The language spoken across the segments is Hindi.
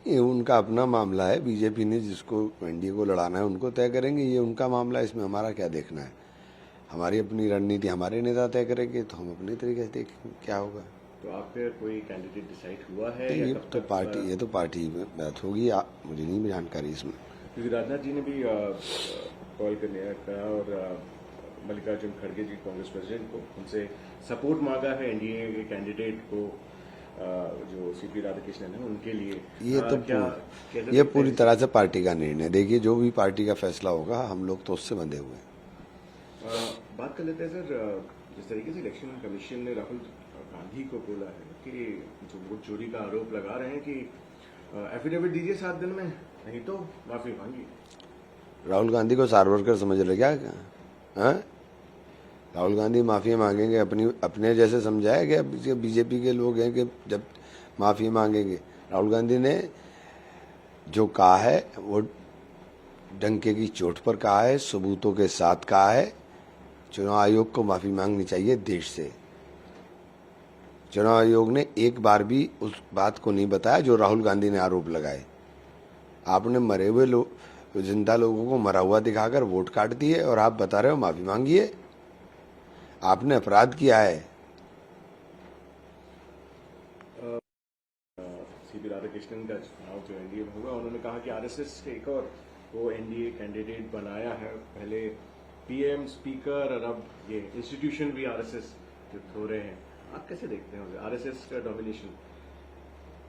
ये उनका अपना मामला है। बीजेपी ने जिसको एनडीए को लड़ाना है उनको तय करेंगे, ये उनका मामला है, इसमें हमारा क्या देखना है। हमारी अपनी रणनीति हमारे नेता तय करेंगे तो हम अपने तरीके से देखेंगे क्या होगा। तो आप पे कोई कैंडिडेट डिसाइड हुआ है? ये तो पार्टी में बात होगी, मुझे नहीं जानकारी इसमें। क्योंकि राजनाथ जी ने भी कॉल करने कहा और मल्लिकार्जुन खड़गे जी कांग्रेस प्रेसिडेंट को उनसे सपोर्ट मांगा है एनडीए के कैंडिडेट को, जो सीपी राधाकृष्णन है उनके लिए। ये पूरी तरह से पार्टी का निर्णय। देखिए, जो भी पार्टी का फैसला होगा हम लोग तो उससे बंधे हुए हैं। बात कर लेते हैं सर, जिस तरीके से इलेक्शन कमीशन ने राहुल गांधी को बोला है कि जो वोट चोरी का आरोप लगा रहे हैं कि एफिडेविट दीजिए 7 दिन में, नहीं तो माफी मांगी। राहुल गांधी को सारवरकर समझ रहे क्या? राहुल गांधी माफी मांगेंगे? अपने जैसे समझाया गया बीजेपी के लोग हैं कि जब माफी मांगेंगे। राहुल गांधी ने जो कहा है वो डंके की चोट पर कहा है, सबूतों के साथ कहा है। चुनाव आयोग को माफी मांगनी चाहिए देश से। चुनाव आयोग ने एक बार भी उस बात को नहीं बताया जो राहुल गांधी ने आरोप लगाए। आपने मरे हुए जिंदा लोगों को मरा हुआ दिखाकर वोट काट दिए और आप बता रहे हो माफी मांगिए। आपने अपराध किया है। सीपी राधाकृष्णन का चुनाव जो एनडीए में होगा, उन्होंने कहा कि आरएसएस के एक और वो एनडीए कैंडिडेट बनाया है, पहले पीएम स्पीकर और अब ये इंस्टीट्यूशन भी आरएसएस के थ्रो रहे हैं। आप कैसे देखते हैं आरएसएस का डोमिनेशन?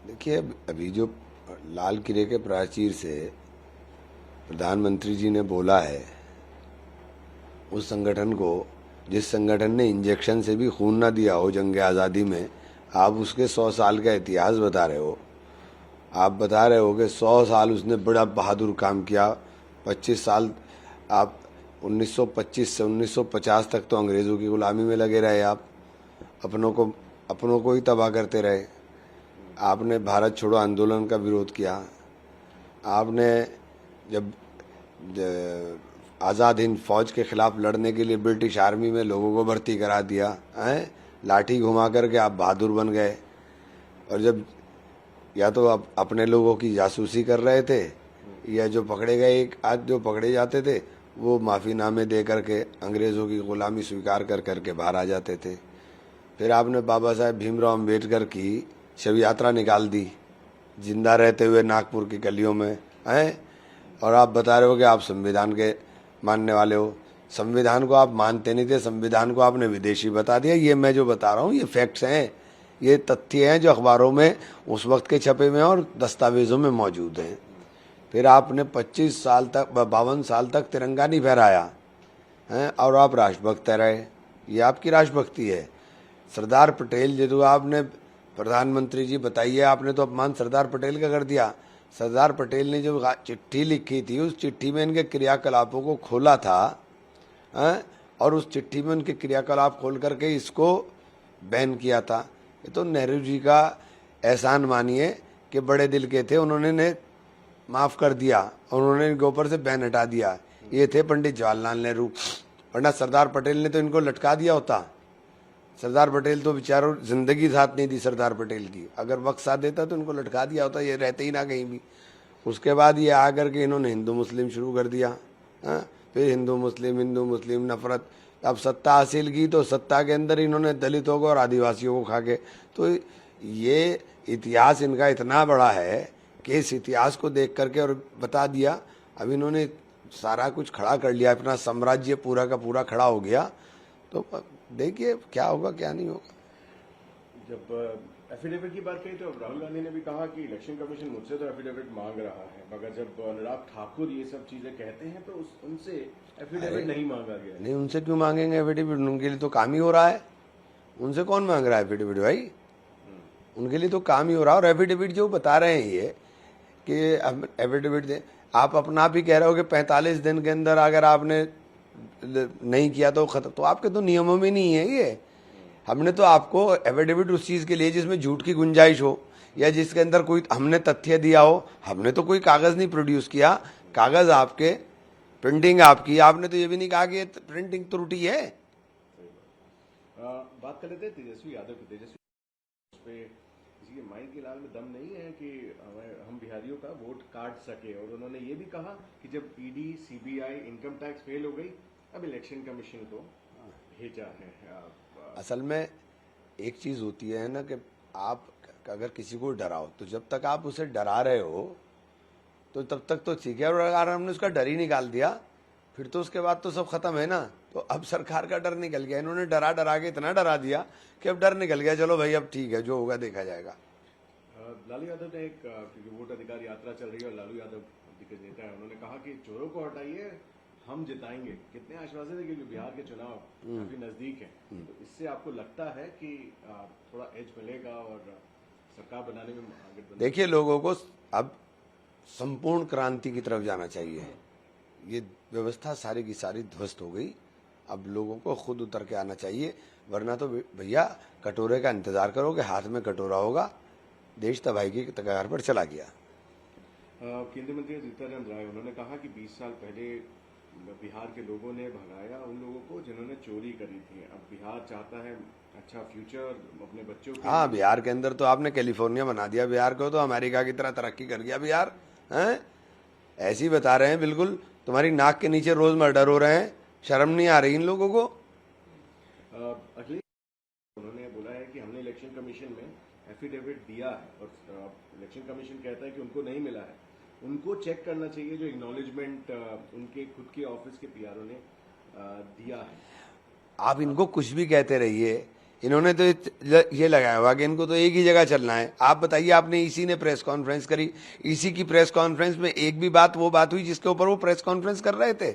देखिए, अभी जो लाल किले के प्राचीर से प्रधानमंत्री जी ने बोला है, उस संगठन को, जिस संगठन ने इंजेक्शन से भी खून ना दिया हो जंग आज़ादी में, आप उसके 100 साल का इतिहास बता रहे हो। आप बता रहे हो कि 100 साल उसने बड़ा बहादुर काम किया। 25 साल आप 1925 से 1950 तक तो अंग्रेज़ों की गुलामी में लगे रहे। आप अपनों को ही तबाह करते रहे। आपने भारत छोड़ो आंदोलन का विरोध किया। आपने जब आज़ाद हिंद फौज के खिलाफ लड़ने के लिए ब्रिटिश आर्मी में लोगों को भर्ती करा दिया है, लाठी घुमा करके आप बहादुर बन गए। और जब या तो आप अपने लोगों की जासूसी कर रहे थे, या जो पकड़े गए एक आज जो पकड़े जाते थे वो माफ़ीनामे दे करके अंग्रेज़ों की गुलामी स्वीकार कर करके बाहर आ जाते थे। फिर आपने बाबा साहेब भीमराव अम्बेडकर की शव यात्रा निकाल दी जिंदा रहते हुए नागपुर की गलियों में, हैं, और आप बता रहे हो कि आप संविधान के मानने वाले हो। संविधान को आप मानते नहीं थे, संविधान को आपने विदेशी बता दिया। ये मैं जो बता रहा हूँ ये फैक्ट्स हैं, ये तथ्य हैं जो अखबारों में उस वक्त के छपे में और दस्तावेजों में मौजूद हैं। फिर आपने 25 साल तक 52 साल तक तिरंगा नहीं फहराया हैं और आप राष्ट्रभक्त रहे। ये आपकी राष्ट्रभक्ति है। सरदार पटेल जो आपने प्रधानमंत्री जी बताइए, आपने तो अपमान सरदार पटेल का कर दिया। सरदार पटेल ने जो चिट्ठी लिखी थी उस चिट्ठी में इनके क्रियाकलापों को खोला था, और उस चिट्ठी में उनके क्रियाकलाप खोल करके इसको बैन किया था। ये तो नेहरू जी का एहसान मानिए कि बड़े दिल के थे, उन्होंने माफ़ कर दिया, उन्होंने इनके ऊपर से बैन हटा दिया। ये थे पंडित जवाहरलाल नेहरू, वरना सरदार पटेल ने तो इनको लटका दिया होता। सरदार पटेल तो बेचारों जिंदगी साथ नहीं दी सरदार पटेल की, अगर वक्त साथ देता तो इनको लटका दिया होता, ये रहते ही ना कहीं भी। उसके बाद ये आकर के इन्होंने हिंदू मुस्लिम शुरू कर दिया। फिर हिंदू मुस्लिम नफरत। अब सत्ता हासिल की तो सत्ता के अंदर इन्होंने दलितों को और आदिवासियों को खा के, तो ये इतिहास इनका इतना बड़ा है कि इस इतिहास को देख करके और बता दिया। अब इन्होंने सारा कुछ खड़ा कर लिया, अपना साम्राज्य पूरा का पूरा खड़ा हो गया। तो देखिए क्या होगा क्या नहीं होगा। जब एफिडेविट की बात कही तो राहुल गांधी ने भी कहा कि इलेक्शन कमीशन मुझसे तो एफिडेविट मांग रहा है, मगर जब अनुराग ठाकुर ये सब चीजें कहते हैं तो उनसे एफिडेविट नहीं मांगा गया। नहीं, उनसे क्यों मांगेंगे एफिडेविट? उनके लिए तो काम ही हो रहा है। उनसे कौन मांग रहा है एफिडेविट भाई? उनके लिए तो काम ही हो रहा है। और एफिडेविट जो बता रहे हैं ये कि एफिडेविट दे, आप अपना आप ही कह रहे हो कि 45 दिन के अंदर अगर आपने नहीं किया तो खत्म, तो आपके तो नियमों में नहीं है ये। हमने तो आपको एफिडेविट उस चीज के लिए जिसमें झूठ की गुंजाइश हो या जिसके अंदर कोई हमने तथ्य दिया हो। हमने तो कोई कागज नहीं प्रोड्यूस किया, कागज आपके, प्रिंटिंग आपकी। आपने तो ये भी नहीं कहा कि प्रिंटिंग त्रुटि है। बात कर लेते हैं तेजस्वी यादव की। तेजस्वी पे किसी के माइंड की लाल में दम नहीं है कि हम बिहारियों का वोट काट सके। और उन्होंने ये भी कहा कि जब ED, CBI, income tax fail हो गई, अब इलेक्शन कमीशन को भेजा है। असल में एक चीज होती है ना कि आप अगर किसी को डराओ तो जब तक आप उसे डरा रहे हो तो तब तक तो ठीक है, और अगर हमने उसका डर ही निकाल दिया फिर तो उसके बाद तो सब खत्म है ना। तो अब सरकार का डर निकल गया, इन्होंने डरा डरा के इतना डरा दिया कि अब डर निकल गया, चलो भाई अब ठीक है जो होगा देखा जाएगा। लालू यादव ने एक, क्योंकि वोट अधिकार यात्रा चल रही है और लालू यादव दिग्गज नेता है, उन्होंने कहा कि चोरों को हटाइए, हम जिताएंगे। कितने आश्वासन है, क्योंकि बिहार के चुनाव काफी नजदीक है, तो इससे आपको लगता है कि थोड़ा एज मिलेगा और सरकार बनाने में आगे? देखिए, लोगों को अब संपूर्ण क्रांति की तरफ जाना चाहिए। ये व्यवस्था सारी की सारी ध्वस्त हो गई, अब लोगों को खुद उतर के आना चाहिए, वरना तो भैया कटोरे का इंतजार करो कि हाथ में कटोरा होगा, देश तबाही की कगार पर चला गया। केंद्रीय मंत्री नित्यानंद राय, उन्होंने कहा कि 20 साल पहले बिहार के लोगों ने भगाया उन लोगों को जिन्होंने चोरी करी थी। अब बिहार चाहता है अच्छा फ्यूचर अपने बच्चों के। हाँ, बिहार के अंदर तो आपने कैलिफोर्निया बना दिया, बिहार को तो अमेरिका की तरह तरक्की कर गया बिहार। हैं, ऐसे ही बता रहे हैं, बिल्कुल तुम्हारी नाक के नीचे रोज मर्डर हो रहे हैं, शर्म नहीं आ रही इन लोगों को? अखिलेश उन्होंने बोला है कि हमने इलेक्शन कमीशन में एफिडेविट दिया है और इलेक्शन कमीशन कहता है कि उनको नहीं मिला है। उनको चेक करना चाहिए जो एक्नॉलेजमेंट उनके खुद के ऑफिस के पीआरओ ने दिया है। आप इनको कुछ भी कहते रहिए, इन्होंने तो ये लगाया हुआ कि इनको तो एक ही जगह चलना है। आप बताइए, आपने ईसी ने प्रेस कॉन्फ्रेंस करी, ईसी की प्रेस कॉन्फ्रेंस में एक भी बात वो बात हुई जिसके ऊपर वो प्रेस कॉन्फ्रेंस कर रहे थे?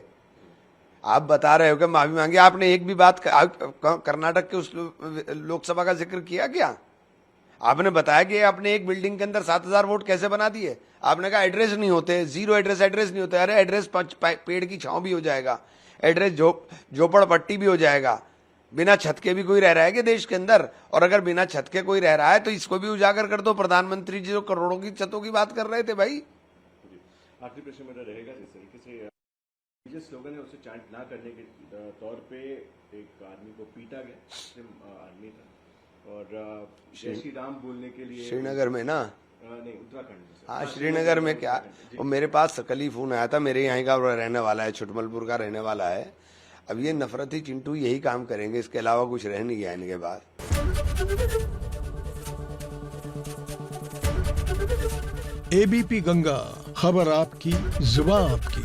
आप बता रहे हो कि माफी मांगी, आपने एक भी बात कर्नाटक के उस लोकसभा का जिक्र किया क्या? आपने बताया कि आपने एक बिल्डिंग के अंदर 7000 वोट कैसे बना दिए? आपने कहा एड्रेस नहीं होते, जीरो एड्रेस नहीं होते। अरे एड्रेस पेड़ की छांव भी हो जाएगा, एड्रेस झोपड़पट्टी भी हो जाएगा। बिना छत के भी कोई रह रहा है कि देश के अंदर? और अगर बिना छत के कोई रह रहा है तो इसको भी उजागर कर दो। प्रधानमंत्री जी जो करोड़ों की छतों की बात कर रहे थे भाई। आखिरी प्रश्न मेरा रहेगा, जिस तरीके से जो स्लोगन है उसे चैंट ना करने के तौर पे एक आदमी को पीटा गया, आदमी था, और जय श्री राम बोलने के लिए श्रीनगर में ना? नहीं, उत्तराखंड में। हाँ, श्रीनगर में क्या, वो मेरे पास कल ही फोन आया था, मेरे यहाँ का रहने वाला है, छुटमलपुर का रहने वाला है। अब ये नफरती चिंटू यही काम करेंगे, इसके अलावा कुछ रह नहीं गया इनके पास। एबीपी गंगा, खबर आपकी, जुबान आपकी।